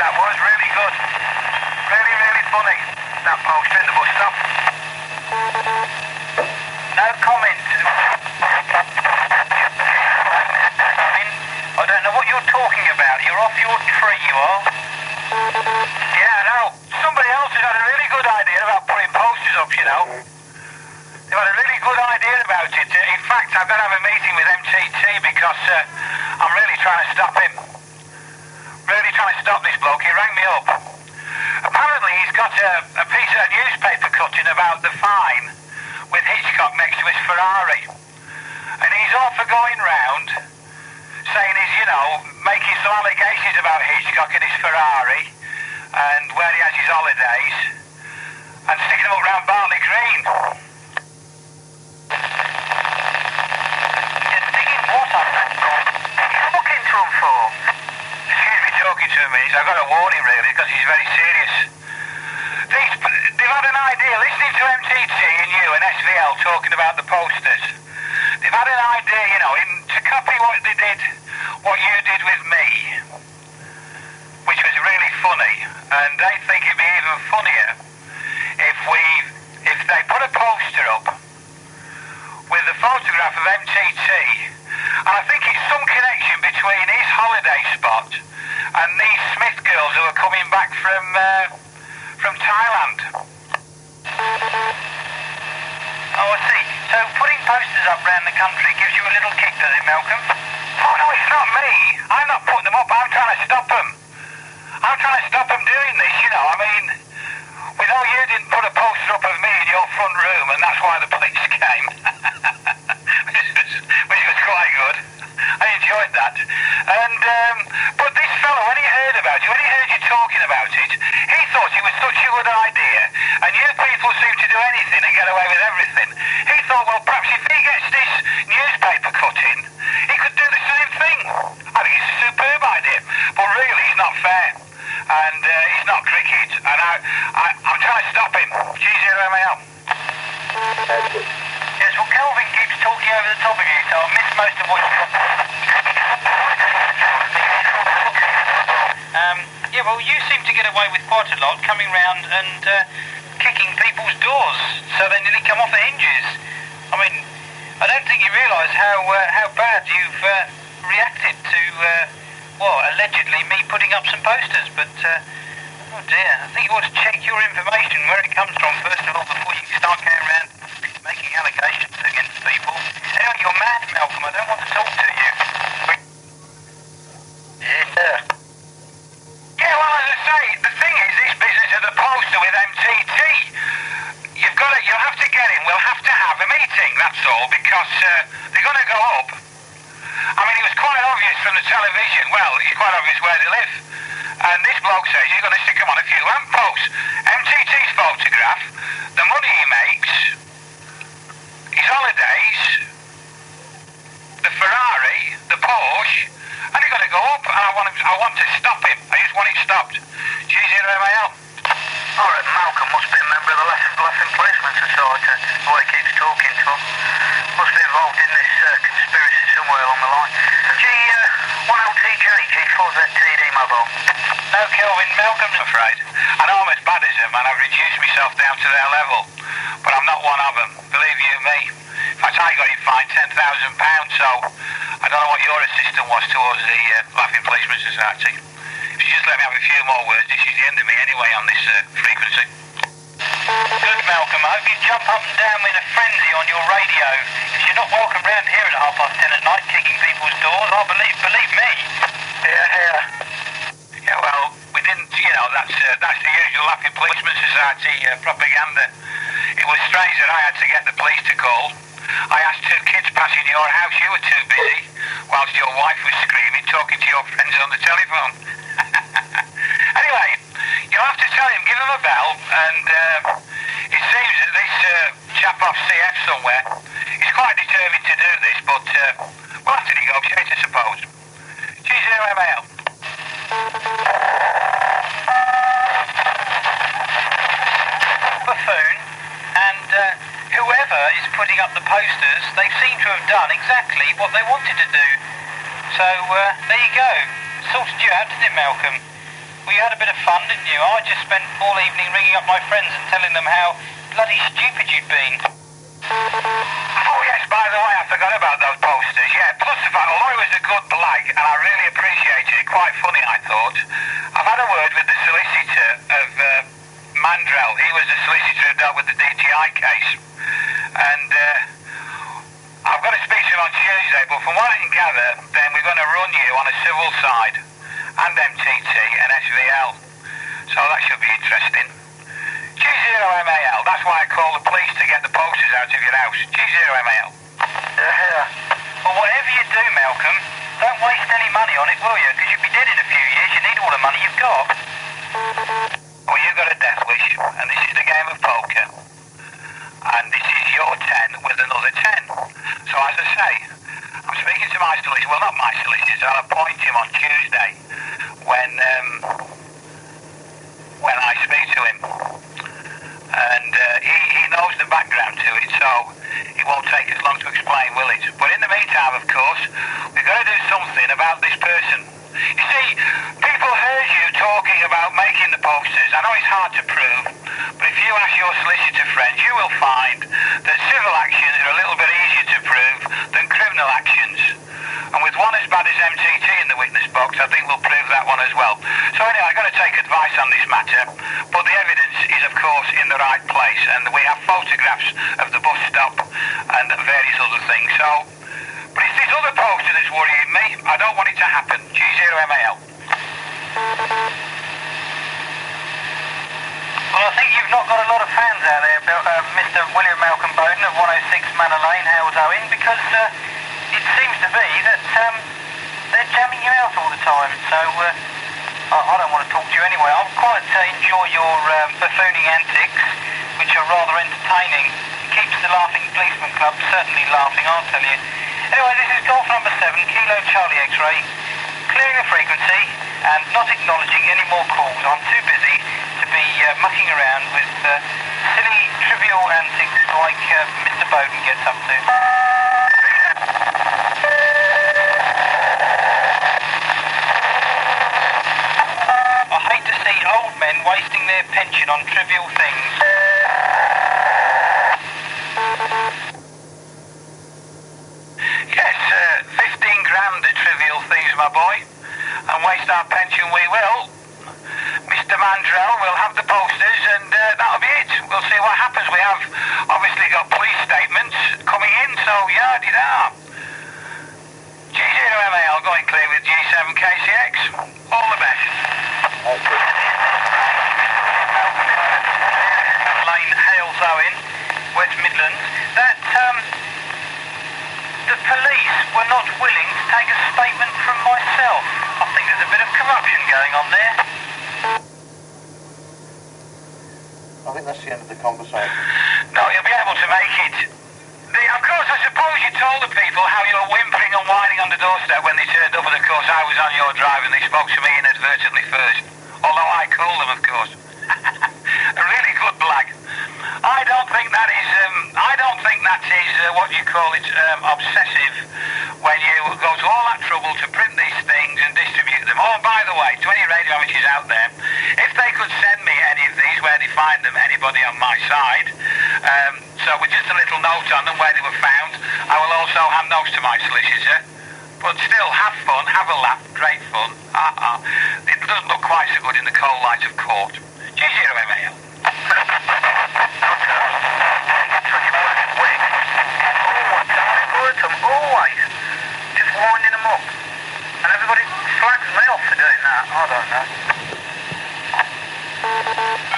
that was really good. Really, really funny. That poster in the bus stop. No comment. I don't know what you're talking about. You're off your tree, you are. Yeah, I know. Somebody else has had a really good idea about putting posters up, you know. They've had a really good idea about it. In fact, I've got to have a meeting with MTT because I'm really trying to stop him. Really trying to stop this bloke. He rang me up. Apparently he's got a piece of newspaper cutting about the fine with Hitchcock next to his Ferrari. And he's all for going round saying he's, you know, making some allegations about Hitchcock and his Ferrari and where he has his holidays and sticking them up round Bartley Green. You're sticking what up? What are you looking to him for? Excuse me talking to him, I've got to warn him really because he's very serious. They've had an idea, listening to MTT and you and SVL talking about the posters. They've had an idea, you know, to copy what they did, what you did with me, which was really funny, and they think it'd be even funnier if they put a poster up with the photograph of MTT, and I think it's some connection between his holiday spot and these Smith girls who are coming back from Thailand. Oh, I see. So putting posters up around the country gives you a little kick, does it, Malcolm? Oh, no, it's not me. I'm not putting them up. I'm trying to stop them. I'm trying to stop them doing this, you know. I mean, we know you didn't put a poster up of me in your front room, and that's why the police came. which was quite good. I enjoyed that. And, but this fellow, when he heard about you, when he heard you talking about it, he thought it was such a good idea, and you people seem to do anything and get away with everything. He thought, well, perhaps if he gets this newspaper cutting, he could do the same thing. I think it's a superb idea, but really it's not fair, and it's not cricket, and I'm trying to stop him. G0MAL. Yes, well, Kelvin keeps talking over the top of you, so I missed most of what you said. Yeah, well, you seem to get away with quite a lot, coming round and kicking people's doors so they nearly come off the hinges. I mean, I don't think you realise how bad you've reacted to, allegedly me putting up some posters, but, oh dear, I think you ought to check your information, where it comes from, first of all, before you start going around making allegations against people. Anyway, you're mad, Malcolm, I don't want to talk to you. Yeah. Yeah, well, as I say, the thing is, this business of the poster with MTT, you'll have to get him, we'll have to have a meeting, that's all, because they're going to go up. I mean, it was quite obvious from the television, well, it's quite obvious where they live. And this bloke says he's going to stick them on a few lampposts. MTT's photograph, the money he makes, his holidays, the Ferrari, the Porsche, and he's got to go up, and I want to stop him. I just want it stopped. G0MAL. Alright, Malcolm must be a member of the Laughing Policeman Society, the way he keeps talking to him. Must be involved in this conspiracy somewhere along the line. G10TJ, G4ZTD mobile. No, Kelvin, Malcolm, I'm afraid. I know I'm as bad as them, and I've reduced myself down to their level, but I'm not one of them, believe you me. In fact, I got him fined £10,000, so I don't know what your assistant was towards the Laughing Policeman Society. If you just let me have a few more words, this is the end of me anyway on this frequency. Good, Malcolm. I hope you jump up and down in a frenzy on your radio. If you're not welcome round here at 10:30 at night, kicking people's doors, believe me. Yeah. Yeah, well, we didn't, you know, that's the usual Laughing Policeman Society propaganda. It was strange that I had to get the police to call. I asked 2 kids passing your house, you were too busy, whilst your wife was screaming, talking to your friends on the telephone. Anyway, you'll have to tell him, give him a bell, and it seems that this chap off CF somewhere is quite determined to do this, but we'll have to negotiate, I suppose. G0MAL. Buffoon, and whoever is putting up the posters, they seem to have done exactly what they wanted to do. So, there you go. Sorted you out, didn't it, Malcolm? Well, you had a bit of fun, didn't you? I just spent all evening ringing up my friends and telling them how bloody stupid you'd been. Oh yes, by the way, I forgot about those posters. Yeah, plus the fact, although it was a good blag, and I really appreciated it, quite funny I thought, I've had a word with the solicitor of Mandrell. He was the solicitor who dealt with the DTI case. And I've got to speak to him on Tuesday, but from what I can gather, then we're going to run you on a civil side, and MTT and SVL. So that should be interesting. G0MAL, that's why I called the police to get the posters out of your house. G0MAL. Yeah. Well, whatever you do, Malcolm, don't waste any money on it, will you? Because you'll be dead in a few years. You need all the money you've got. Well, you've got a death wish, and this is the game of poker. And this is your 10 with another 10. So as I say, I'm speaking to my solicitor. Well, not my solicitor. I'll appoint him on Tuesday when I speak to him. And he knows the background to it, so it won't take as long to explain, will it? But in the meantime, of course, we've got to do something about this person. You see, people heard you talking about making the posters. I know it's hard to prove, but if you ask your solicitor friends, you will find that civil actions are a little bit easier to prove than criminal actions. And with one as bad as MTT in the witness box, I think we'll prove that one as well. So anyway, I've got to take advice on this matter, but the evidence is, of course, in the right place, and we have photographs of the bus stop and various other things. So, but it's this other poster that's worrying me. I don't want it to happen. G0MAL. Well, I think you've not got a lot of fans out there, Mr. William Malcolm Bowden of 106 Manor Lane, Hales Owen, because it seems to be that they're jamming you out all the time. So I don't want to talk to you anyway. I quite enjoy your buffooning antics, which are rather entertaining. It keeps the Laughing Policeman Club certainly laughing, I'll tell you. Anyway, this is Golf number 7, Kilo Charlie X-Ray, clearing the frequency and not acknowledging any more calls. I'm too busy to be mucking around with silly, trivial antics like Mr. Bowden gets up to. I hate to see old men wasting their pension on trivial things. Yes, 15 grand at trivial things, my boy. And waste our pension we will. Mr. Mandrell will have the posters and that'll be it. We'll see what happens. We have obviously got police statements coming in, so yah-de-da. G0MAL going clear with G7KCX. All the best. Lane, Hales Owen, West Midlands. That the police were not willing to take a statement from myself. I think there's a bit of corruption going on there. I think that's the end of the conversation. No, you'll be able to make it. Of course, I suppose you told the people how you were whimpering and whining on the doorstep when they turned up, and of course I was on your drive and they spoke to me inadvertently first. Although I called them, of course. A really good blag. I don't think that is what you call it, obsessive, when you go to all that trouble to print these things and distribute them. Oh, by the way, to any radio amateurs out there, if they could send me any of these, where they find them, anybody on my side, so with just a little note on them where they were found, I will also hand those to my solicitor. But still, have fun, have a laugh, great fun. It doesn't look quite so good in the cold light of court. G0MAL. Always just winding them up, and everybody slags me off for doing that. I don't know.